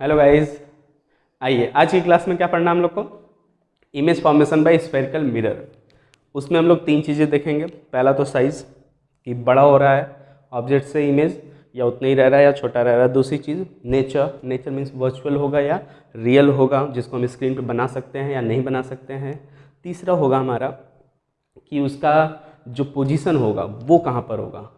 Hello guys, आइए आज की क्लास में क्या पढ़ना हम लोग को। Image formation bye spherical mirror. उसमें हम लोग तीन चीज़ें देखेंगे। पहला तो साइज़ कि बड़ा हो रहा है ऑब्जेक्ट से इमेज या उतना ही रह रहा है या छोटा रह रहा है। दूसरी चीज़ नेचर मीन्स वर्चुअल होगा या रियल होगा, जिसको हम स्क्रीन पर बना सकते हैं या नहीं बना सकते हैं। तीसरा होगा हमारा कि उसका जो पोजीशन होगा वो कहाँ पर होगा,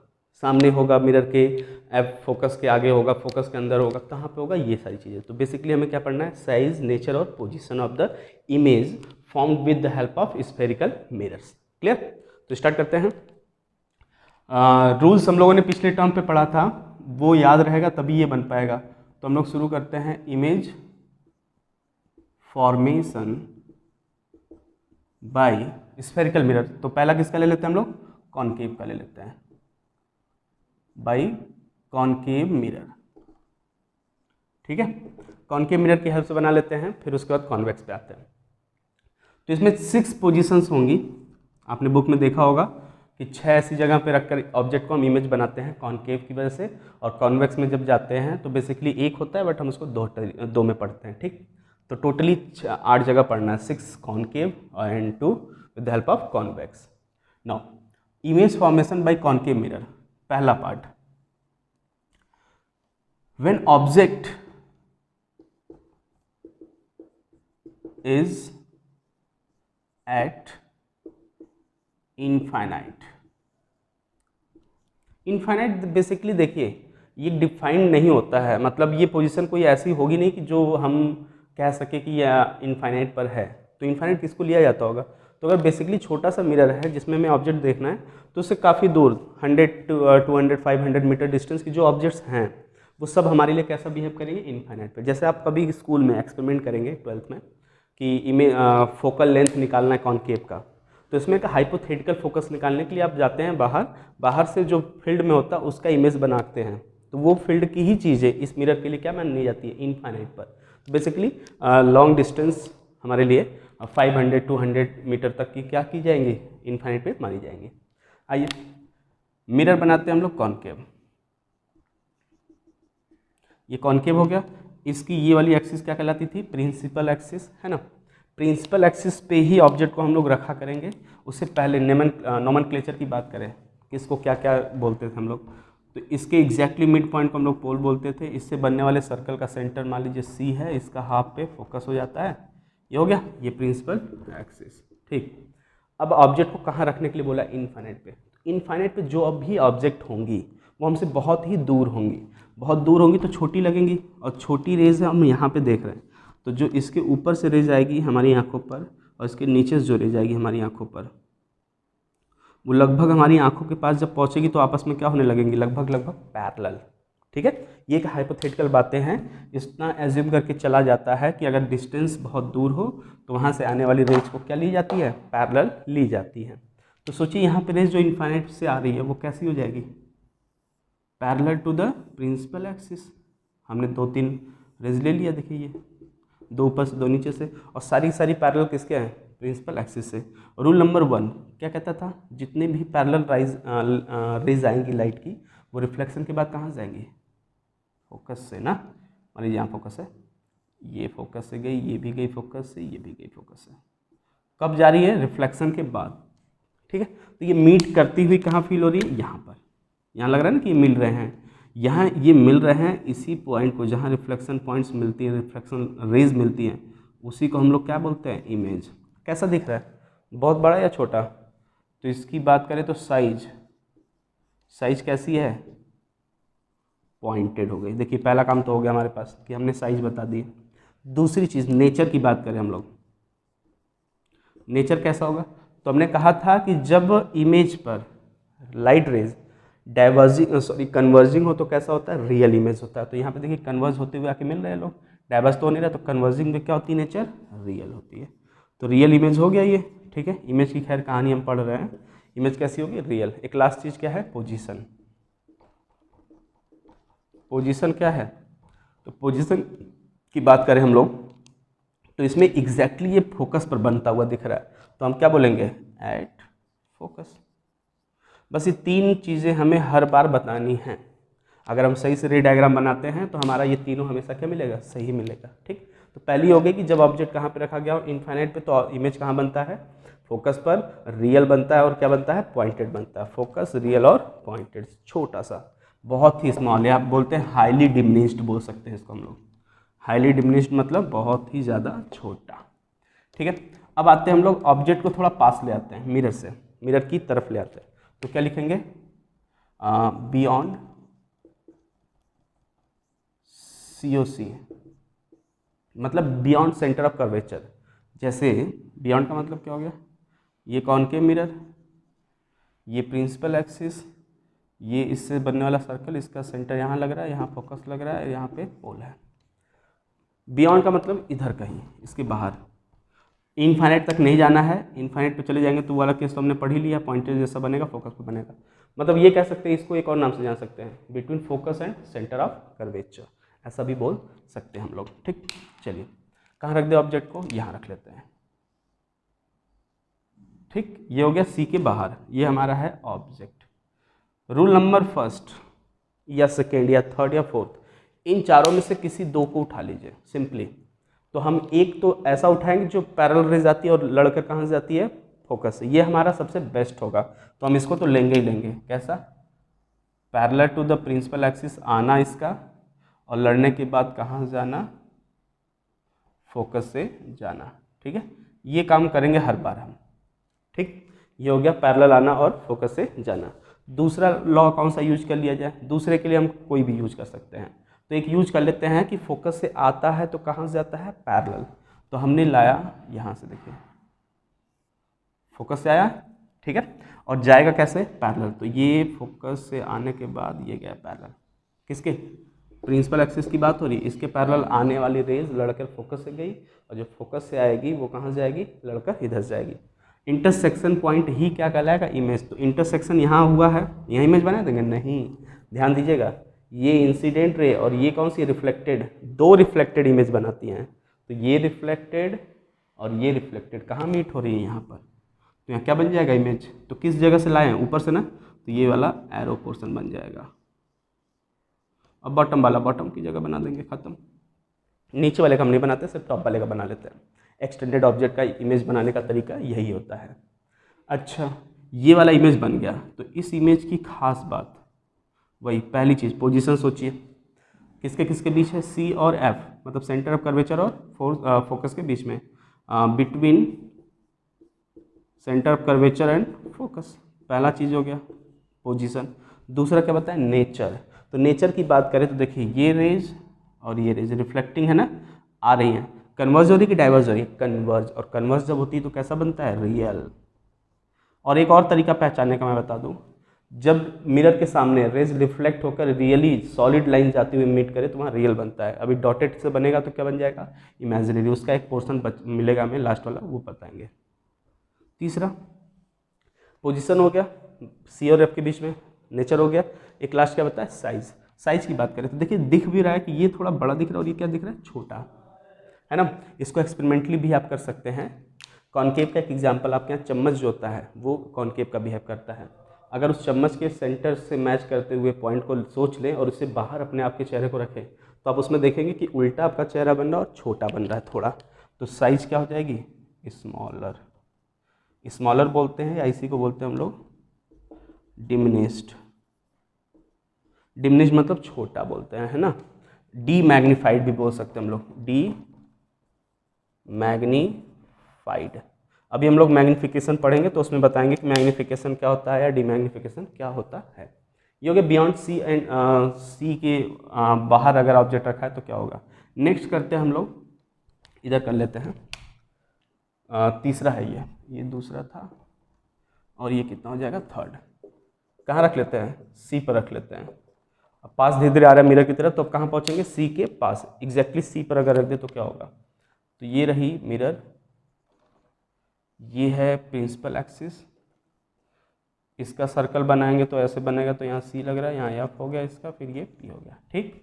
सामने होगा मिरर के, एप फोकस के आगे होगा, फोकस के अंदर होगा, कहाँ पे होगा, ये सारी चीज़ें। तो बेसिकली हमें क्या पढ़ना है, साइज, नेचर और position of the image formed with the help of spherical mirrors. Clear? तो स्टार्ट करते हैं। रूल्स हम लोगों ने पिछले टर्म पे पढ़ा था, वो याद रहेगा तभी ये बन पाएगा। तो हम लोग शुरू करते हैं। Image formation bye spherical mirror. तो पहला किसका ले लेते हैं हम लोग, कॉनकेव का ले लेते हैं, बाई कॉनकेव मिरर। ठीक है, कॉनकेव मिरर की हेल्प से बना लेते हैं, फिर उसके बाद कॉन्वेक्स पे आते हैं। तो इसमें 6 पोजीशंस होंगी। आपने बुक में देखा होगा कि 6 ऐसी जगह पे रखकर ऑब्जेक्ट को हम इमेज बनाते हैं कॉनकेव की वजह से। और कॉन्वेक्स में जब जाते हैं तो बेसिकली एक होता है, बट हम उसको दो में पढ़ते हैं। ठीक, तो टोटली 8 जगह पढ़ना है, 6 concave and 2 with the help of convex. Now image formation by concave mirror. पहला part, when object is at infinite। Infinite basically देखिए ये डिफाइंड नहीं होता है, मतलब ये पोजीशन कोई ऐसी होगी नहीं कि जो हम कह सके कि यह इनफाइनाइट पर है। तो इनफाइनाइट किसको लिया जाता होगा, तो अगर बेसिकली छोटा सा मिरर है जिसमें हमें ऑब्जेक्ट देखना है, तो उससे काफ़ी दूर 100 200 500 मीटर डिस्टेंस की जो ऑब्जेक्ट्स हैं वो सब हमारे लिए कैसा बिहेव करेंगे, इनफाइनाइट पे। जैसे आप कभी स्कूल में एक्सपेरिमेंट करेंगे 12th में कि इमेज फोकल लेंथ निकालना है कॉनकेव का, तो इसमें एक हाइपोथेटिकल फोकस निकालने के लिए आप जाते हैं बाहर से जो फील्ड में होता है उसका इमेज बनाते हैं। तो वो फील्ड की ही चीज़ें इस मिरर के लिए क्या मानी जाती है, इनफाइनाइट पर। तो बेसिकली लॉन्ग डिस्टेंस हमारे लिए 500 200 मीटर तक की क्या की जाएंगी, इनफाइनाइट पे मानी जाएंगी। आइए मिरर बनाते हैं हम लोग कॉनकेव। ये कॉनकेव हो गया। इसकी ये वाली एक्सिस क्या कहलाती थी, प्रिंसिपल एक्सिस, है ना। प्रिंसिपल एक्सिस पे ही ऑब्जेक्ट को हम लोग रखा करेंगे। उससे पहले नोमेनक्लेचर की बात करें कि इसको क्या क्या बोलते थे हम लोग, तो इसके एग्जैक्टली मिड पॉइंट को हम लोग पोल बोलते थे। इससे बनने वाले सर्कल का सेंटर मान लीजिए सी है, इसका हाफ पे फोकस हो जाता है। ये हो गया, ये प्रिंसिपल एक्सिस। ठीक, अब ऑब्जेक्ट को कहाँ रखने के लिए बोला, इनफाइनाइट पे। इनफाइनाइट पे जो भी ऑब्जेक्ट होंगी वो हमसे बहुत ही दूर होंगी। बहुत दूर होंगी तो छोटी लगेंगी, और छोटी रेज हम यहाँ पे देख रहे हैं, तो जो इसके ऊपर से रेज आएगी हमारी आंखों पर और इसके नीचे से जो रेज आएगी हमारी आंखों पर, वो लगभग हमारी आंखों के पास जब पहुँचेगी तो आपस में क्या होने लगेंगी, लगभग पैरेलल। ठीक है, ये एक हाइपोथेटिकल बातें हैं। इतना एज्यूम करके चला जाता है कि अगर डिस्टेंस बहुत दूर हो तो वहाँ से आने वाली रेज को क्या ली जाती है, पैरेलल ली जाती है। तो सोचिए यहाँ पे रेज जो इनफाइनाइट से आ रही है वो कैसी हो जाएगी, parallel to the principal axis. हमने 2-3 रेज ले लिया, देखिए ये 2 ऊपर से 2 नीचे से, और सारी पैरेलल किसके हैं, प्रिंसिपल एक्सिस से। रूल नंबर 1 क्या कहता था, जितने भी पैरेलल रेज आएंगी लाइट की, वो रिफ्लेक्शन के बाद कहाँ जाएंगी, फोकस से ना। मान लीजिए यहाँ फोकस है, ये फोकस से गई, ये भी गई फोकस से, ये भी गई फोकस से। कब जा रही है, रिफ्लेक्शन के बाद। ठीक है, तो ये मीट करती हुई कहाँ फील हो रही है, यहाँ पर। यहाँ लग रहा है ना कि ये मिल रहे हैं, यहाँ ये मिल रहे हैं इसी पॉइंट को जहाँ रिफ्लेक्शन पॉइंट्स मिलती हैं, रिफ्लेक्शन रेज मिलती हैं, उसी को हम लोग क्या बोलते हैं, इमेज। कैसा दिख रहा है, बहुत बड़ा या छोटा। तो इसकी बात करें तो साइज कैसी है, पॉइंटेड हो गई। देखिए पहला काम तो हो गया हमारे पास कि हमने साइज बता दी। दूसरी चीज़, नेचर की बात करें हम लोग, नेचर कैसा होगा, तो हमने कहा था कि जब इमेज पर लाइट रेज कन्वर्जिंग हो तो कैसा होता है, रियल इमेज होता है। तो यहाँ पे देखिए कन्वर्ज होते हुए आके मिल रहे हैं लोग, डाइवर्स तो हो नहीं रहा, तो कन्वर्जिंग में क्या होती है, नेचर रियल होती है। तो रियल इमेज हो गया ये। ठीक है, इमेज की खैर कहानी हम पढ़ रहे हैं, इमेज कैसी होगी, रियल। एक लास्ट चीज़ क्या है, पोजीशन। पोजीशन क्या है, तो पोजीशन की बात करें हम लोग तो इसमें एग्जैक्टली ये फोकस पर बनता हुआ दिख रहा है, तो हम क्या बोलेंगे, एट फोकस। बस ये 3 चीज़ें हमें हर बार बतानी हैं। अगर हम सही से रे डायग्राम बनाते हैं तो हमारा ये तीनों हमेशा क्या मिलेगा, सही मिलेगा। ठीक, तो पहली हो गई कि जब ऑब्जेक्ट कहाँ पे रखा गया हो, इनफाइनाइट पे, तो इमेज कहाँ बनता है, फोकस पर, रियल बनता है और क्या बनता है, पॉइंटेड बनता है। फोकस, रियल और पॉइंटेड, छोटा सा, बहुत ही स्मॉल है, आप बोलते हैं हाईली डिमिनिश्ड बोल सकते हैं इसको हम लोग। हाईली डिमिनिश्ड मतलब बहुत ही ज़्यादा छोटा। ठीक है, अब आते हैं हम लोग ऑब्जेक्ट को थोड़ा पास ले आते हैं, मिरर से, मिरर की तरफ ले आते हैं। तो क्या लिखेंगे, बियॉन्ड COC, मतलब बियॉन्ड सेंटर ऑफ कर्वेचर। जैसे बियॉन्ड का मतलब क्या हो गया, ये कॉनकेव मिरर, ये प्रिंसिपल एक्सिस, ये इससे बनने वाला सर्कल, इसका सेंटर यहाँ लग रहा है, यहाँ फोकस लग रहा है, यहाँ पे पोल है। बियॉन्ड का मतलब इधर कहीं, इसके बाहर, इनफाइनाइट तक नहीं जाना है। इनफाइनाइट पे चले जाएंगे तो वाला केस तो हमने पढ़ ही लिया, पॉइंटर जैसा बनेगा, फोकस पे बनेगा। मतलब ये कह सकते हैं, इसको एक और नाम से जान सकते हैं, between focus and centre of curvature, ऐसा भी बोल सकते हैं हम लोग। ठीक, चलिए कहाँ रख दे ऑब्जेक्ट को, यहाँ रख लेते हैं। ठीक, ये हो गया सी के बाहर, ये हमारा है ऑब्जेक्ट। रूल नंबर फर्स्ट या सेकेंड या थर्ड या फोर्थ, इन चारों में से किसी दो को उठा लीजिए सिंपली। तो हम एक तो ऐसा उठाएंगे जो पैरेलल रेज आती है और लड़कर कहाँ से जाती है, फोकस से, ये हमारा सबसे बेस्ट होगा। तो हम इसको तो लेंगे ही लेंगे, कैसा, parallel to the principal axis आना इसका, और लड़ने के बाद कहाँ से जाना, फोकस से जाना। ठीक है, ये काम करेंगे हर बार हम। ठीक, ये हो गया पैरेलल आना और फोकस से जाना। दूसरा लॉ कौन सा यूज कर लिया जाए, दूसरे के लिए हम कोई भी यूज कर सकते हैं। तो एक यूज कर लेते हैं कि फोकस से आता है तो कहाँ से जाता है, पैरेलल। तो हमने लाया यहाँ से, देखिए फोकस से आया, ठीक है, और जाएगा कैसे, पैरेलल। तो ये फोकस से आने के बाद ये गया पैरेलल, किसके, प्रिंसिपल एक्सिस की बात हो रही है, इसके पैरेलल आने वाली रेज लड़कर फोकस से गई, और जो फोकस से आएगी वो कहाँ जाएगी, लड़कर इधर जाएगी। इंटरसेक्शन पॉइंट ही क्या कहलाएगा, इमेज। तो इंटरसेक्शन यहाँ हुआ है, यहाँ इमेज बना देंगे, नहीं, ध्यान दीजिएगा, ये इंसिडेंट रे और ये कौन सी, रिफ्लेक्टेड, दो रिफ्लेक्टेड इमेज बनाती हैं। तो ये रिफ्लेक्टेड और ये रिफ्लेक्टेड कहाँ मीट हो रही है, यहाँ पर। तो यहाँ क्या बन जाएगा इमेज, तो किस जगह से लाए हैं, ऊपर से ना, तो ये वाला एरो पोर्शन बन जाएगा। अब बॉटम वाला बॉटम की जगह बना देंगे, खत्म। नीचे वाले का हम नहीं बनाते, सिर्फ टॉप वाले का बना लेते हैं। एक्सटेंडेड ऑब्जेक्ट का इमेज बनाने का तरीका यही होता है। अच्छा, ये वाला इमेज बन गया, तो इस इमेज की खास बात, वही पहली चीज़, पोजीशन सोचिए, किसके किसके बीच है, सी और एफ, मतलब सेंटर ऑफ कर्वेचर और फोकस के बीच में, between centre of curvature and focus, पहला चीज़ हो गया पोजीशन। दूसरा क्या बताया, नेचर। तो नेचर की बात करें तो देखिए, ये रेज और ये रेज रिफ्लेक्टिंग है ना, आ रही हैं, कन्वर्ज हो रही कि डाइवर्ज हो रही है, कन्वर्ज, और कन्वर्ज जब होती है तो कैसा बनता है, रियल। और एक और तरीका पहचानने का मैं बता दूं, जब मिरर के सामने रेज रिफ्लेक्ट होकर रियली सॉलिड लाइन जाती हुई मीट करे तो वहाँ रियल बनता है। अभी डॉटेड से बनेगा तो क्या बन जाएगा, इमेजिनरी, उसका एक पोर्शन मिलेगा हमें लास्ट वाला, वो बताएंगे। तीसरा पोजीशन हो गया, सी और एफ के बीच में, नेचर हो गया, एक लास्ट क्या बताया, साइज। साइज की बात करें तो देखिए, दिख भी रहा है कि ये थोड़ा बड़ा दिख रहा है और ये क्या दिख रहा है, छोटा है ना। इसको एक्सपेरिमेंटली भी आप कर सकते हैं। कॉनकेव का एक एग्जांपल, आपके यहाँ चम्मच जो होता है वो कॉनकेव का बिहेव करता है। अगर उस चम्मच के सेंटर से मैच करते हुए पॉइंट को सोच लें और उससे बाहर अपने आपके चेहरे को रखें, तो आप उसमें देखेंगे कि उल्टा आपका चेहरा बन रहा है और छोटा बन रहा है थोड़ा। तो साइज क्या हो जाएगी, स्मॉलर। स्मॉलर बोलते हैं या इसी को बोलते हैं हम लोग डिमिनिश्ड। डिमिनिश्ड मतलब छोटा बोलते हैं, है ना। डी मैग्नीफाइड भी बोल सकते हैं हम लोग, डी मैग्नीफाइड। अभी हम लोग मैग्नीफिकेशन पढ़ेंगे तो उसमें बताएंगे कि मैग्नीफिकेशन क्या होता है या डीमैग्नीफिकेशन क्या होता है। ये हो गया बियॉन्ड सी एंड सी के बाहर अगर ऑब्जेक्ट रखा है तो क्या होगा। नेक्स्ट करते हैं हम लोग, इधर कर लेते हैं, तीसरा है ये दूसरा था और ये कितना हो जाएगा, थर्ड। कहाँ रख लेते हैं, सी पर रख लेते हैं। अब पास धीरे धीरे आ रहा है मिरर की तरफ, तो अब कहाँ पहुँचेंगे, सी के पास, एग्जैक्टली सी पर अगर रख दे तो क्या होगा। तो ये रही मिरर, ये है प्रिंसिपल एक्सिस, इसका सर्कल बनाएंगे तो ऐसे बनेगा, तो यहाँ सी लग रहा है, यहाँ एफ हो गया इसका, फिर ये पी हो गया। ठीक,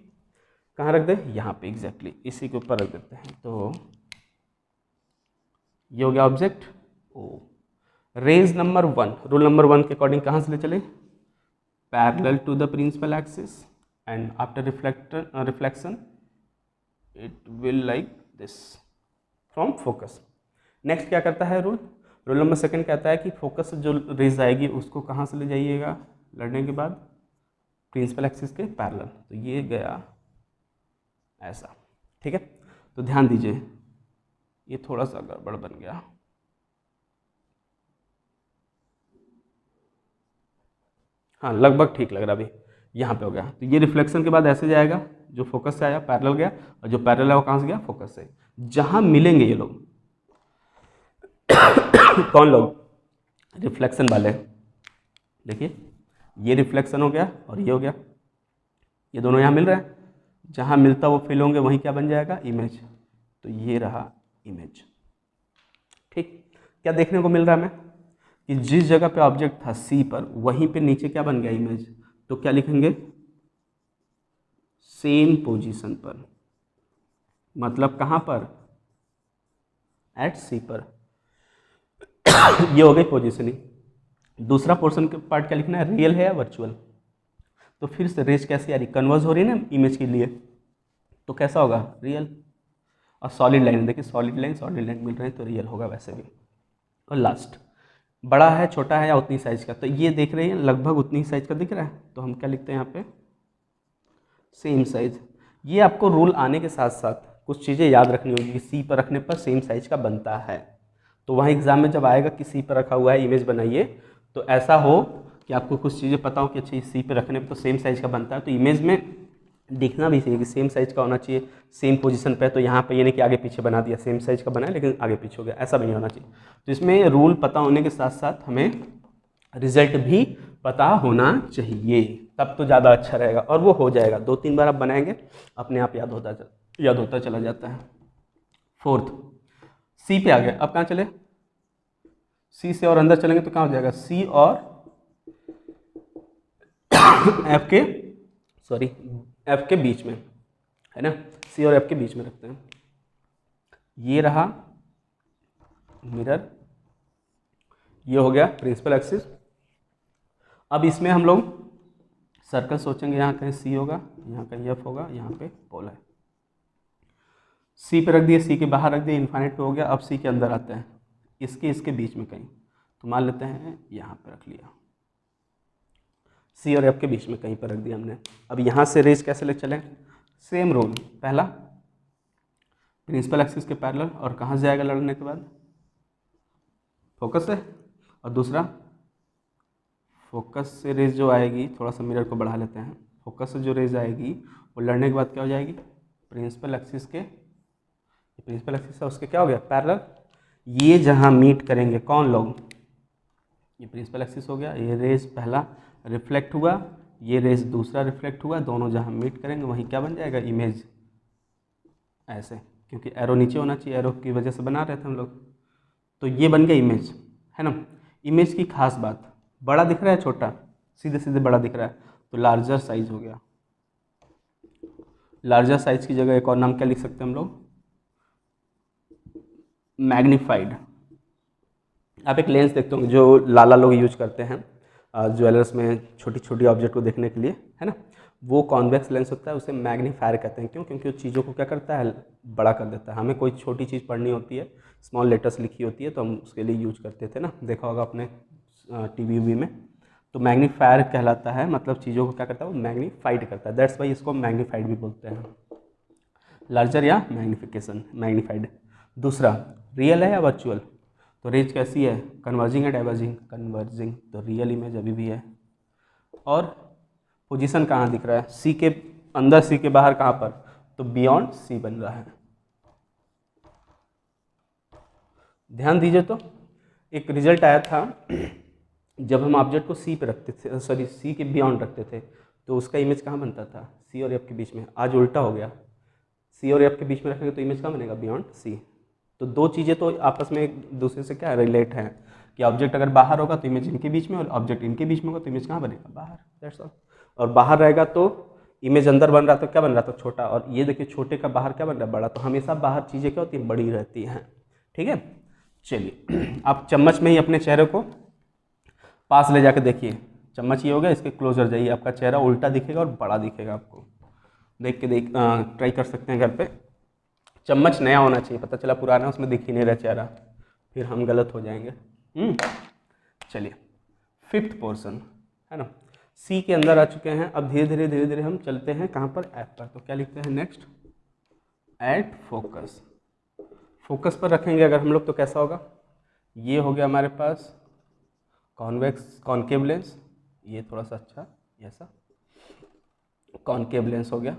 कहाँ रख दे, यहाँ पे एग्जैक्टली इसी के ऊपर रख देते हैं। तो ये हो गया object O. Rays number 1, rule number 1 के अकॉर्डिंग कहाँ से ले चले, parallel to the principal axis and after reflection it will like this from focus. Next क्या करता है रूल नंबर सेकंड कहता है कि फोकस से जो रेज आएगी उसको कहाँ से ले जाइएगा लड़ने के बाद, प्रिंसिपल एक्सिस के पैरेलल। तो ये गया ऐसा, ठीक है। तो ध्यान दीजिए ये थोड़ा सा गड़बड़ बन गया, हाँ लगभग ठीक लग रहा अभी, यहाँ पे हो गया। तो ये रिफ्लेक्शन के बाद ऐसे जाएगा, जो फोकस से आया पैरेलल गया, और जो पैरेलल है वो कहाँ से गया, फोकस से। जहाँ मिलेंगे ये लोग कौन लोग, रिफ्लेक्शन वाले, देखिए ये रिफ्लेक्शन हो गया और ये हो गया, ये दोनों यहाँ मिल रहे हैं, जहाँ मिलता वो फिल होंगे वहीं क्या बन जाएगा, इमेज। तो ये रहा इमेज, ठीक। क्या देखने को मिल रहा है हमें कि जिस जगह पे ऑब्जेक्ट था सी पर, वहीं पे नीचे क्या बन गया, इमेज। तो क्या लिखेंगे, सेम पोजीशन पर, मतलब कहाँ पर, एट सी पर। ये हो गई पोजीशनिंग। दूसरा पोर्शन के पार्ट क्या लिखना है, रियल है या वर्चुअल। तो फिर से रेज कैसी आ रही, कन्वर्ज हो रही है ना इमेज के लिए, तो कैसा होगा, रियल। और सॉलिड लाइन, देखिए सॉलिड लाइन मिल रही है तो रियल होगा वैसे भी। और लास्ट, बड़ा है छोटा है या उतनी साइज का, तो ये देख रहे हैं लगभग उतनी साइज का दिख रहा है, तो हम क्या लिखते हैं यहाँ पे, सेम साइज। ये आपको रूल आने के साथ साथ कुछ चीज़ें याद रखनी होगी कि सी पर रखने पर सेम साइज का बनता है। तो वहाँ एग्जाम में जब आएगा कि सी पर रखा हुआ है इमेज बनाइए, तो ऐसा हो कि आपको कुछ चीज़ें पता हो कि अच्छा सी पर रखने पर तो सेम साइज का बनता है, तो इमेज में दिखना भी चाहिए कि सेम साइज का होना चाहिए, सेम पोजीशन पे। तो यहाँ पे ये नहीं कि आगे पीछे बना दिया, सेम साइज का बना है लेकिन आगे पीछे हो गया, ऐसा नहीं होना चाहिए। तो इसमें रूल पता होने के साथ साथ हमें रिजल्ट भी पता होना चाहिए, तब तो ज़्यादा अच्छा रहेगा। और वो हो जाएगा, 2-3 बार आप बनाएंगे अपने आप याद होता चला जाता है। फोर्थ, सी पे आ गए, अब कहाँ चले, सी से और अंदर चलेंगे तो कहाँ हो जाएगा, सी और एफ के बीच में, है ना, सी और एफ के बीच में रखते हैं। ये रहा मिरर, ये हो गया प्रिंसिपल एक्सिस। अब इसमें हम लोग सर्कल सोचेंगे, यहाँ कहीं सी होगा, यहाँ कहीं एफ होगा, यहाँ पे पोल है। सी पे रख दिए, सी के बाहर रख दिए, इन्फाइनाइट पे हो गया। अब सी के अंदर आते हैं, इसके बीच में कहीं, तो मान लेते हैं यहाँ पे रख लिया, सी और एफ के बीच में कहीं पर रख दिया हमने। अब यहाँ से रेज कैसे ले चलें, सेम रूल, पहला प्रिंसिपल एक्सिस के पैरेलल, और कहाँ से आएगा लड़ने के बाद, फोकस से। और दूसरा फोकस से रेज जो आएगी, थोड़ा सा मिरर को बढ़ा लेते हैं, फोकस से जो रेज आएगी वो लड़ने के बाद क्या हो जाएगी, प्रिंसिपल एक्सिस के, प्रिंसिपल एक्सिस है उसके क्या हो गया, पैरेलल। ये जहाँ मीट करेंगे कौन लोग, ये प्रिंसिपल एक्सिस हो गया, ये रेज पहला रिफ्लेक्ट हुआ, ये रेज दूसरा रिफ्लेक्ट हुआ, दोनों जहाँ मीट करेंगे वहीं क्या बन जाएगा, इमेज। ऐसे, क्योंकि एरो नीचे होना चाहिए, एरो की वजह से बना रहे थे हम लोग, तो ये बन गया इमेज, है ना। इमेज की खास बात, बड़ा दिख रहा है छोटा, सीधे सीधे बड़ा दिख रहा है, तो लार्जर साइज हो गया। लार्जर साइज की जगह एक और नाम क्या लिख सकते हैं हम लोग, मैग्नीफाइड। आप एक लेंस देखते होंगे जो लाला लोग यूज करते हैं ज्वेलर्स में छोटी छोटी ऑब्जेक्ट को देखने के लिए, है ना, वो कॉन्वेक्स लेंस होता है, उसे मैग्नीफायर कहते हैं। क्यों, क्योंकि वो चीज़ों को क्या करता है, बड़ा कर देता है। हमें कोई छोटी चीज़ पढ़नी होती है, स्मॉल लेटर्स लिखी होती है, तो हम उसके लिए यूज करते थे ना, देखा होगा अपने टीवी में। तो मैग्नीफायर कहलाता है, मतलब चीज़ों को क्या करता है, वो मैग्नीफाइड करता है, दैट्स वाई इसको मैग्नीफाइड भी बोलते हैं, लार्जर या मैग्नीफिकेशन, मैग्नीफाइड। दूसरा, रियल है या वर्चुअल, तो रेंज कैसी है, कन्वर्जिंग है डाइवर्जिंग, कन्वर्जिंग, तो रियल इमेज अभी भी है। और पोजीशन कहाँ दिख रहा है, सी के अंदर, सी के बाहर, कहाँ पर, तो बियॉन्ड सी बन रहा है। ध्यान दीजिए, तो एक रिजल्ट आया था जब हम ऑब्जेक्ट को सी पे रखते थे, सॉरी सी के बियॉन्ड रखते थे, तो उसका इमेज कहाँ बनता था, सी और एफ के बीच में। आज उल्टा हो गया, सी और एफ के बीच में रखेंगे तो इमेज कहाँ बनेगा, बियॉन्ड सी। तो दो चीज़ें तो आपस में एक दूसरे से क्या रिलेट हैं कि ऑब्जेक्ट अगर बाहर होगा तो इमेज इनके बीच में, और ऑब्जेक्ट इनके बीच में होगा तो इमेज कहाँ बनेगा, बाहर, दैट्स ऑल। और बाहर रहेगा तो इमेज अंदर बन रहा तो क्या बन रहा था, छोटा, और ये देखिए छोटे का बाहर क्या बन रहा है, बड़ा। तो हमेशा बाहर चीज़ें क्या होती हैं, बड़ी रहती हैं, ठीक है। चलिए आप चम्मच में ही अपने चेहरे को पास ले जाकर देखिए, चम्मच ये हो गया, इसके क्लोजर जाइए, आपका चेहरा उल्टा दिखेगा और बड़ा दिखेगा आपको। देख के ट्राई कर सकते हैं घर पे। चम्मच नया होना चाहिए, पता चला पुराना उसमें दिख ही नहीं रहा चेहरा, फिर हम गलत हो जाएंगे। चलिए, फिफ्थ पोर्शन है ना, सी के अंदर आ चुके हैं। अब धीरे धीरे हम चलते हैं कहाँ पर, एफ पर। तो क्या लिखते हैं नेक्स्ट, एट फोकस। फोकस पर रखेंगे अगर हम लोग तो कैसा होगा, ये हो गया हमारे पास कॉन्वेक्स कॉनकेव लेंस, ये थोड़ा सा अच्छा ऐसा कॉनकेव लेंस हो गया।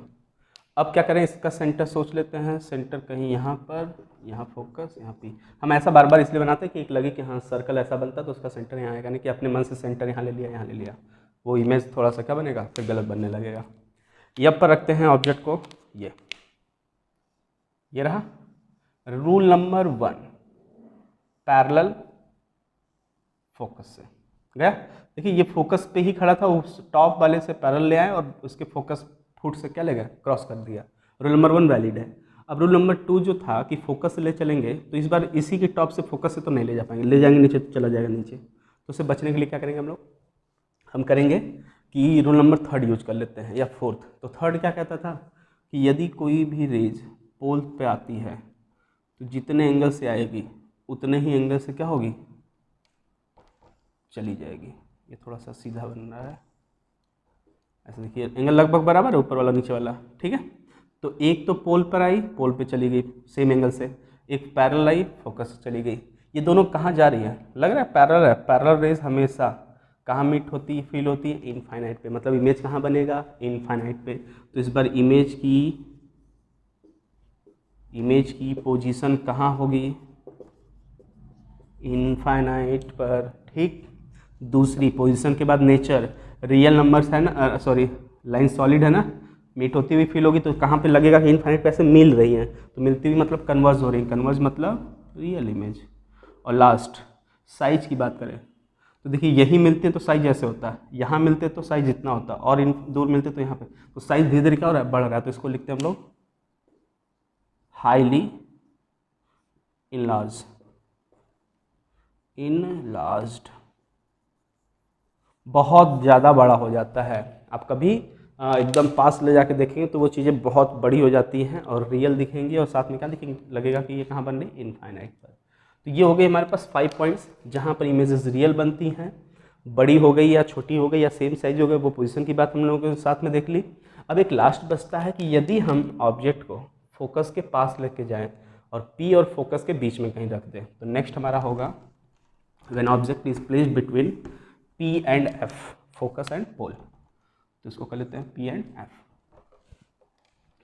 अब क्या करें, इसका सेंटर सोच लेते हैं, सेंटर कहीं यहाँ पर, यहाँ फोकस, यहाँ पी। हम ऐसा बार बार इसलिए बनाते हैं कि एक लगे कि हाँ सर्कल ऐसा बनता तो उसका सेंटर यहाँ आएगा, नहीं कि अपने मन से सेंटर यहाँ ले लिया, यहाँ ले लिया, वो इमेज थोड़ा सा क्या बनेगा, फिर गलत बनने लगेगा। यब पर रखते हैं ऑब्जेक्ट को, ये रहा रूल नंबर 1, पैरेलल फोकस से गया। देखिए ये फोकस पे ही खड़ा था, उस टॉप वाले से पैरेलल ले आए और उसके फोकस फुट से क्या ले गए, क्रॉस कर दिया। रूल नंबर 1 वैलिड है। अब रूल नंबर 2 जो था कि फोकस से ले चलेंगे, तो इस बार इसी के टॉप से फोकस से तो नहीं ले जा पाएंगे, ले जाएंगे नीचे तो चला जाएगा नीचे। तो उससे बचने के लिए क्या करेंगे हम लोग, हम करेंगे कि रूल नंबर 3 यूज कर लेते हैं, या 4th। तो 3 क्या कहता था कि यदि कोई भी रेज पोल पे आती है तो जितने एंगल से आएगी उतने ही एंगल से क्या होगी, चली जाएगी। ये थोड़ा सा सीधा बन रहा है, ऐसा देखिए एंगल लगभग बराबर है, ऊपर वाला नीचे वाला, ठीक है। तो एक तो पोल पर आई, पोल पे चली गई सेम एंगल से, एक पैरेलल आई, फोकस से चली गई। ये दोनों कहाँ जा रही है, लग रहा है पैरेलल है। पैरेलल रेज हमेशा कहाँ मीट होती है, फील होती है, इनफाइनाइट पे। मतलब इमेज कहाँ बनेगा, इनफाइनाइट पे। तो इस बार इमेज की पोजीशन कहाँ होगी, इनफाइनाइट पर, ठीक। दूसरी पोजीशन के बाद नेचर, रियल नंबर्स है ना, सॉरी लाइन सॉलिड है ना, मीट होती हुई फील होगी, तो कहाँ पे लगेगा कि इनफाइनाइट पे ऐसे मिल रही हैं, तो मिलती हुई मतलब कन्वर्ज हो रही है, कन्वर्ज मतलब रियल इमेज। और लास्ट साइज की बात करें तो देखिए यही मिलते हैं तो साइज ऐसे होता है, यहाँ मिलते तो साइज इतना होता है, और इन दूर मिलते तो यहाँ पे, तो साइज धीरे धीरे क्या हो रहा है, बढ़ रहा है। तो इसको लिखते हैं हम लोग हाईली इनलार्ज्ड, बहुत ज़्यादा बड़ा हो जाता है। आप कभी एकदम पास ले जाके देखेंगे तो वो चीज़ें बहुत बड़ी हो जाती हैं और रियल दिखेंगी, और साथ में क्या दिखेंगे, लगेगा कि ये कहाँ बन रही, इनफाइनाइट पर। तो ये हो गए हमारे पास 5 पॉइंट्स जहाँ पर इमेजेस रियल बनती हैं, बड़ी हो गई या छोटी हो गई या सेम साइज हो गई, वो पोजीशन की बात हम लोगों के साथ में देख ली। अब एक लास्ट बचता है कि यदि हम ऑब्जेक्ट को फोकस के पास लेके जाएं और पी और फोकस के बीच में कहीं रख दें, तो नेक्स्ट हमारा होगा when object is placed between P and F, focus and pole. तो इसको कर लेते हैं पी एंड एफ।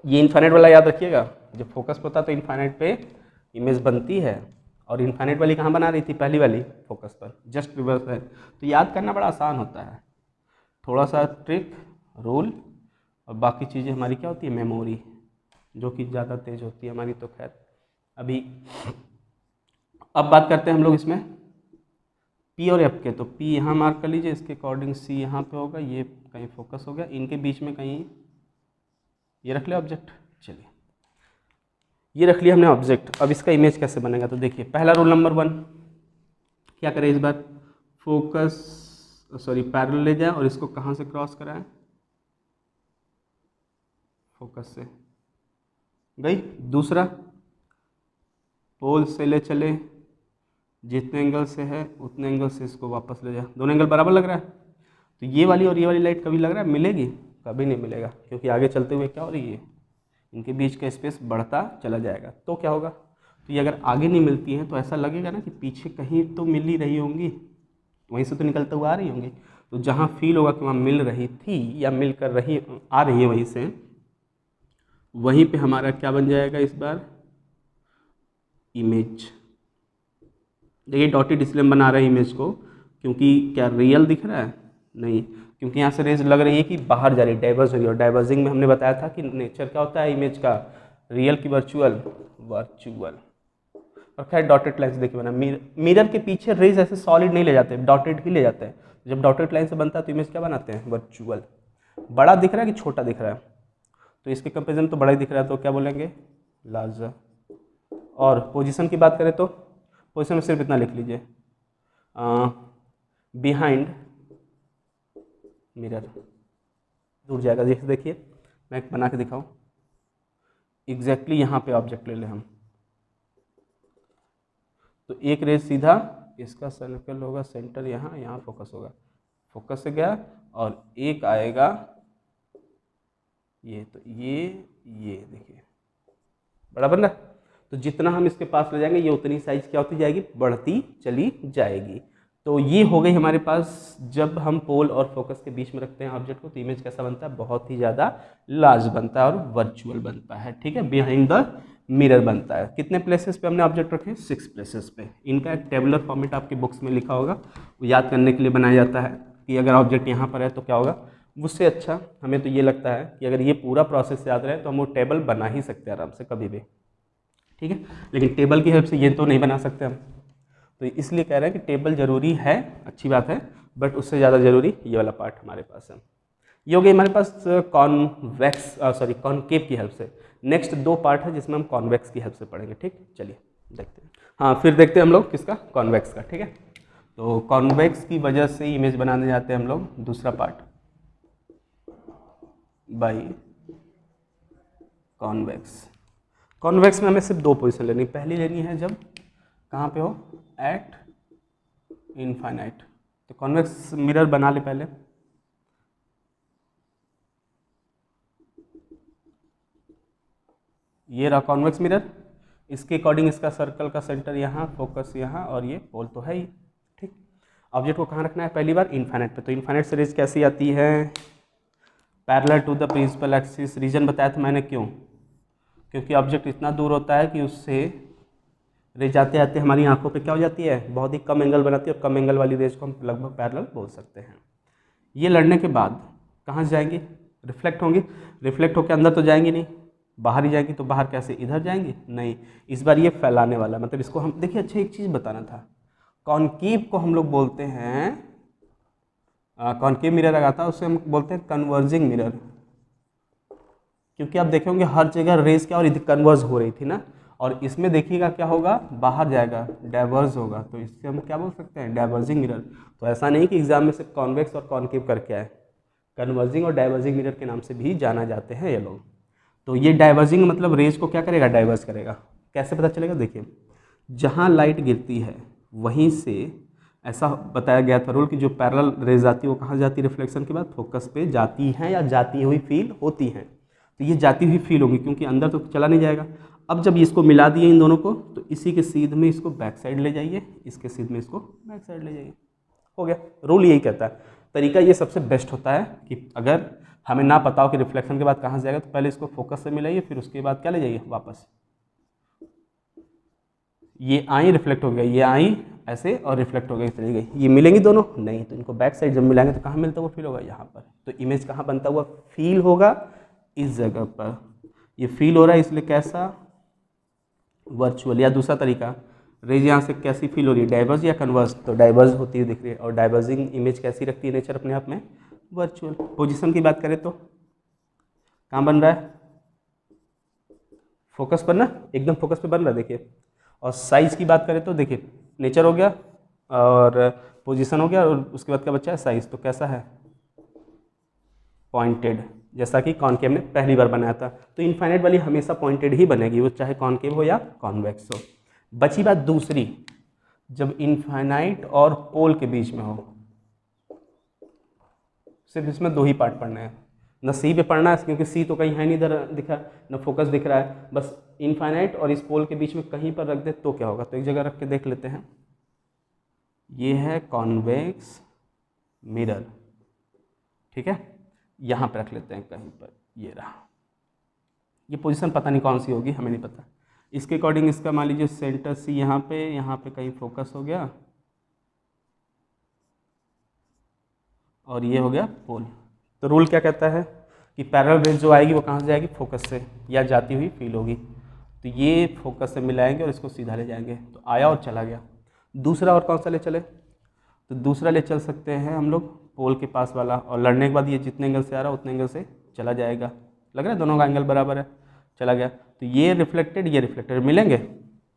ये इनफाइनाइट वाला याद रखिएगा, जब फोकस होता है तो इनफाइनाइट पे इमेज बनती है, और इनफाइनाइट वाली कहाँ बना रही थी, पहली वाली फोकस पर, जस्ट रिवर्स है। तो याद करना बड़ा आसान होता है, थोड़ा सा ट्रिक रूल, और बाकी चीज़ें हमारी क्या होती है, मेमोरी, जो कि ज़्यादा तेज होती है हमारी। तो खैर अभी अब बात करते हैं हम लोग इसमें पी और एफ के। तो पी यहाँ मार्क कर लीजिए, इसके अकॉर्डिंग सी यहाँ पे होगा, ये कहीं फोकस हो गया, इनके बीच में कहीं ये रख लिया ऑब्जेक्ट। चलिए ये रख लिया हमने ऑब्जेक्ट। अब इसका इमेज कैसे बनेगा, तो देखिए पहला रूल नंबर 1 क्या करें, इस बार पैरेलल ले जाए और इसको कहाँ से क्रॉस कराएं, फोकस से गई। दूसरा पोल से ले चले, जितने एंगल से है उतने एंगल से इसको वापस ले जाए। दोनों एंगल बराबर लग रहा है, तो ये वाली और ये वाली लाइट कभी लग रहा है मिलेगी, कभी नहीं मिलेगा, क्योंकि आगे चलते हुए क्या हो रही है, इनके बीच का स्पेस बढ़ता चला जाएगा। तो क्या होगा, तो ये अगर आगे नहीं मिलती हैं तो ऐसा लगेगा ना कि पीछे कहीं तो मिल ही रही होंगी, वहीं से तो निकलते हुए आ रही होंगी। तो जहाँ फील होगा कि वहाँ मिल रही थी या मिल कर रही आ रही है वहीं से, वहीं पे हमारा क्या बन जाएगा इस बार, इमेज। देखिए डॉटेड इसलिए हम बना रहे हैं इमेज को, क्योंकि क्या रियल दिख रहा है, नहीं, क्योंकि यहाँ से रेज लग रही है कि बाहर जा रही है, डाइवर्ज हो रही है। और डाइवर्जिंग में हमने बताया था कि नेचर क्या होता है इमेज का, रियल की वर्चुअल। और खैर डॉटेड लाइन से देखिए बना, मिरर के पीछे रेज ऐसे सॉलिड नहीं ले जाते, डॉटेड ही ले जाते हैं। जब डॉटेड लाइन से बनता है तो इमेज क्या बनाते हैं, वर्चुअल। बड़ा दिख रहा है कि छोटा दिख रहा है, तो इसके कंपेरिजन तो बड़ा ही दिख रहा है, तो क्या बोलेंगे, लार्जर। और पोजीशन की बात करें तो पोजीशन में सिर्फ इतना लिख लीजिए, बिहाइंड मिरर दूर जाएगा। जैसे देखिए मैं एक बना के दिखाऊँ, एग्जैक्टली यहाँ पे ऑब्जेक्ट ले लें हम, तो एक रेज सीधा इसका सर्कल होगा, सेंटर यहाँ, यहाँ फोकस होगा, फोकस से गया, और एक आएगा ये, तो ये देखिए बड़ा बन रहा है। तो जितना हम इसके पास ले जाएंगे ये उतनी साइज क्या होती जाएगी, बढ़ती चली जाएगी। तो ये हो गई हमारे पास, जब हम पोल और फोकस के बीच में रखते हैं ऑब्जेक्ट को तो इमेज कैसा बनता है, बहुत ही ज़्यादा लार्ज बनता है और वर्चुअल बनता है। ठीक है, बिहाइंड द मिरर बनता है। कितने प्लेसेस पे हमने ऑब्जेक्ट रखे, 6 प्लेसेस पे। इनका एक टेबुलर फॉर्मेट आपकी बुक्स में लिखा होगा, वो याद करने के लिए बनाया जाता है कि अगर ऑब्जेक्ट यहाँ पर है तो क्या होगा। उससे अच्छा हमें तो ये लगता है कि अगर ये पूरा प्रोसेस याद रहे तो हम वो टेबल बना ही सकते हैं आराम से कभी भी। ठीक है, लेकिन टेबल की हेल्प से ये तो नहीं बना सकते हम, तो इसलिए कह रहे हैं कि टेबल ज़रूरी है, अच्छी बात है, बट उससे ज़्यादा ज़रूरी ये वाला पार्ट हमारे पास है। ये हो गई हमारे पास कॉनकेव की हेल्प से। नेक्स्ट 2 पार्ट है जिसमें हम कॉन्वेक्स की हेल्प से पढ़ेंगे। ठीक, चलिए देखते हैं। हाँ, फिर देखते हैं हम लोग किसका, कॉन्वेक्स का। ठीक है, तो कॉन्वेक्स की वजह से इमेज बनाने जाते हैं हम लोग। दूसरा पार्ट बाई कॉन्वेक्स। कॉन्वेक्स में हमें सिर्फ 2 पोजीशन लेनी, पहली लेनी है जब कहाँ पे हो, एट इनफाइनाइट। तो कॉन्वेक्स मिरर बना ले पहले। ये रहा कॉन्वेक्स मिरर, इसके अकॉर्डिंग इसका सर्कल का सेंटर यहाँ, फोकस यहाँ, और ये पोल तो है ही। ठीक, ऑब्जेक्ट को कहाँ रखना है, पहली बार इनफाइनाइट पे। तो इनफाइनाइट से रेज कैसी आती है, parallel to the principal axis. Reason बताया था मैंने क्यों, क्योंकि ऑब्जेक्ट इतना दूर होता है कि उससे रेज जाते आते हमारी आंखों पे क्या हो जाती है, बहुत ही कम एंगल बनाती है, और कम एंगल वाली रेज को हम लगभग पैरेलल बोल सकते हैं। ये लड़ने के बाद कहाँ से जाएंगी, रिफ्लेक्ट होंगी। रिफ्लेक्ट होकर अंदर तो जाएंगी नहीं, बाहर ही जाएंगी। तो बाहर कैसे, इधर जाएंगी, नहीं, इस बार ये फैलाने वाला, मतलब इसको हम देखिए, अच्छा एक चीज़ बताना था, कॉनकेव को हम लोग बोलते हैं, कॉनकेव मिरर लगा था उससे हम बोलते हैं कन्वर्जिंग मिरर, क्योंकि आप देखे होंगे हर जगह रेज क्या हो रही थी, कन्वर्ज हो रही थी ना। और इसमें देखिएगा क्या होगा, बाहर जाएगा, डाइवर्ज होगा, तो इससे हम क्या बोल सकते हैं, डाइवर्जिंग मिरर। तो ऐसा नहीं कि एग्जाम में सिर्फ कॉन्वेक्स और कॉनकेव करके आए, कन्वर्जिंग और डाइवर्जिंग मिरर के नाम से भी जाना जाते हैं ये लोग। तो ये डाइवर्जिंग मतलब रेज को क्या करेगा, डाइवर्स करेगा। कैसे पता चलेगा, देखिए जहाँ लाइट गिरती है वहीं से, ऐसा बताया गया था रूल कि जो पैरेलल रेज आती है वो कहाँ जाती है, रिफ्लेक्शन के बाद फोकस पे जाती हैं या जाती हुई फील होती हैं। तो ये जाती हुई फील होगी क्योंकि अंदर तो चला नहीं जाएगा। अब जब इसको मिला दिए इन दोनों को, तो इसी के सीध में इसको बैक साइड ले जाइए, इसके सीध में इसको बैक साइड ले जाइए, हो गया। रूल यही कहता है, तरीका ये सबसे बेस्ट होता है कि अगर हमें ना पता हो कि रिफ्लेक्शन के बाद कहाँ से जाएगा, तो पहले इसको फोकस से मिलाइए, फिर उसके बाद क्या ले जाइए वापस। ये आई रिफ्लेक्ट हो गया, ये आई ऐसे और रिफ्लेक्ट हो गई, चली गई, ये मिलेंगी दोनों नहीं। तो इनको बैक साइड जब मिलाएंगे तो कहाँ मिलता हुआ फील होगा, यहाँ पर। तो इमेज कहाँ बनता हुआ फील होगा, इस जगह पर। ये फील हो रहा है इसलिए कैसा, वर्चुअल। या दूसरा तरीका, रेज यहाँ से कैसी फील हो रही है, डाइवर्ज या कन्वर्ज, तो डाइवर्ज होती है दिख रही है। और डाइवर्जिंग इमेज कैसी रखती है नेचर अपने आप में, वर्चुअल। पोजीशन की बात करें तो कहाँ बन रहा है, फोकस पर ना, एकदम फोकस पे बन रहा है देखिए। और साइज की बात करें तो देखिए, नेचर हो गया और पोजीशन हो गया, और उसके बाद क्या बचा है, साइज। तो कैसा है, पॉइंटेड, जैसा कि कॉनकेव ने पहली बार बनाया था। तो इनफाइनाइट वाली हमेशा पॉइंटेड ही बनेगी, वो चाहे कॉनकेव हो या कॉन्वेक्स हो। बची बात दूसरी, जब इनफाइनाइट और पोल के बीच में हो, सिर्फ इसमें 2 ही पार्ट पढ़ने हैं, न सी पे पढ़ना है क्योंकि सी तो कहीं है नहीं, इधर दिख रहा है, न फोकस दिख रहा है। बस इनफाइनाइट और इस पोल के बीच में कहीं पर रख दे तो क्या होगा। तो एक जगह रख के देख लेते हैं, ये है कॉन्वेक्स मिरर, ठीक है, यहाँ पे रख लेते हैं कहीं पर, ये रहा। ये पोजीशन पता नहीं कौन सी होगी, हमें नहीं पता। इसके अकॉर्डिंग इसका मान लीजिए सेंटर सी यहाँ पे कहीं फोकस हो गया, और ये हो गया पोल। तो रूल क्या कहता है कि पैरेलल रेज जो आएगी वो कहाँ से जाएगी, फोकस से, या जाती हुई फील होगी। तो ये फोकस से मिलाएंगे और इसको सीधा ले जाएंगे, तो आया और चला गया। दूसरा और कौन सा ले चले, तो दूसरा ले चल सकते हैं हम लोग पोल के पास वाला, और लड़ने के बाद ये जितने एंगल से आ रहा है उतने एंगल से चला जाएगा। लग रहा है दोनों का एंगल बराबर है, चला गया। तो ये रिफ्लेक्टेड मिलेंगे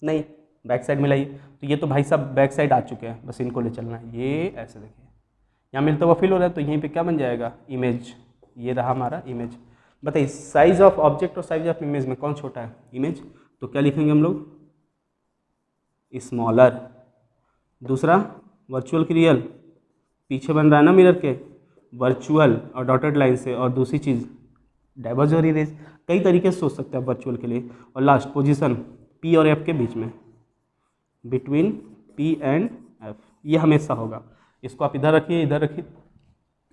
नहीं, बैक साइड मिलाइए। तो ये तो भाई साहब बैक साइड आ चुके हैं, बस इनको ले चलना है। ये ऐसे देखिए, यहाँ मिलता हुआ फील हो रहा है, तो यहीं पे क्या बन जाएगा, इमेज। ये रहा हमारा इमेज। बताइए साइज ऑफ ऑब्जेक्ट और साइज ऑफ इमेज में कौन छोटा है, इमेज। तो क्या लिखेंगे हम लोग, स्मॉलर। दूसरा वर्चुअल की रियल, पीछे बन रहा है ना मिरर के, वर्चुअल और डॉटेड लाइन से। और दूसरी चीज़ डाइवर्ज और इरेज, कई तरीके से सोच सकते हैं वर्चुअल के लिए। और लास्ट पोजीशन पी और एफ के बीच में, बिटवीन पी एंड एफ, ये हमेशा होगा। इसको आप इधर रखिए, इधर रखिए,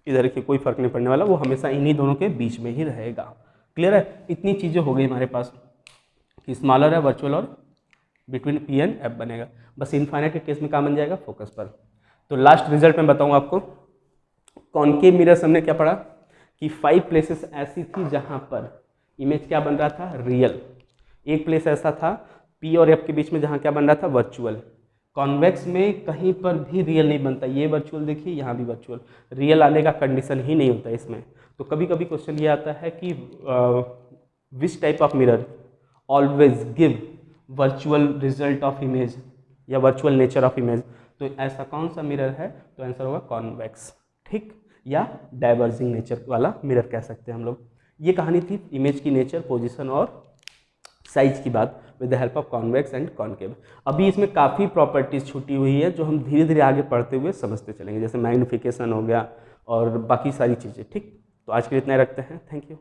इधर रखिए, कोई फर्क नहीं पड़ने वाला, वो हमेशा इन्हीं दोनों के बीच में ही रहेगा। क्लियर है, इतनी चीज़ें हो गई हमारे पास कि स्मॉलर है, वर्चुअल और बिटवीन पी एंड एफ बनेगा। बस इनफाइनाइट के केस में काम बन जाएगा फोकस पर। तो लास्ट रिजल्ट में बताऊंगा आपको, कॉनकेव मिरर्स हमने क्या पढ़ा कि 5 प्लेसेस ऐसी थी जहां पर इमेज क्या बन रहा था, रियल। एक प्लेस ऐसा था पी और एफ के बीच में जहां क्या बन रहा था, वर्चुअल। कॉन्वेक्स में कहीं पर भी रियल नहीं बनता, ये वर्चुअल देखिए, यहाँ भी वर्चुअल, रियल आने का कंडीशन ही नहीं होता इसमें। तो कभी कभी क्वेश्चन ये आता है कि which type of mirror always give virtual result of image या वर्चुअल नेचर ऑफ इमेज। तो ऐसा कौन सा मिरर है, तो आंसर होगा कॉन्वेक्स, ठीक, या डाइवर्जिंग नेचर वाला मिरर कह सकते हैं हम लोग। ये कहानी थी इमेज की नेचर, पोजीशन और साइज की बात with the help of convex and concave. अभी इसमें काफ़ी प्रॉपर्टीज छूटी हुई है जो हम धीरे धीरे आगे पढ़ते हुए समझते चलेंगे, जैसे मैग्निफिकेशन हो गया और बाकी सारी चीज़ें, ठीक। तो आज के लिए इतना ही रखते हैं, थैंक यू।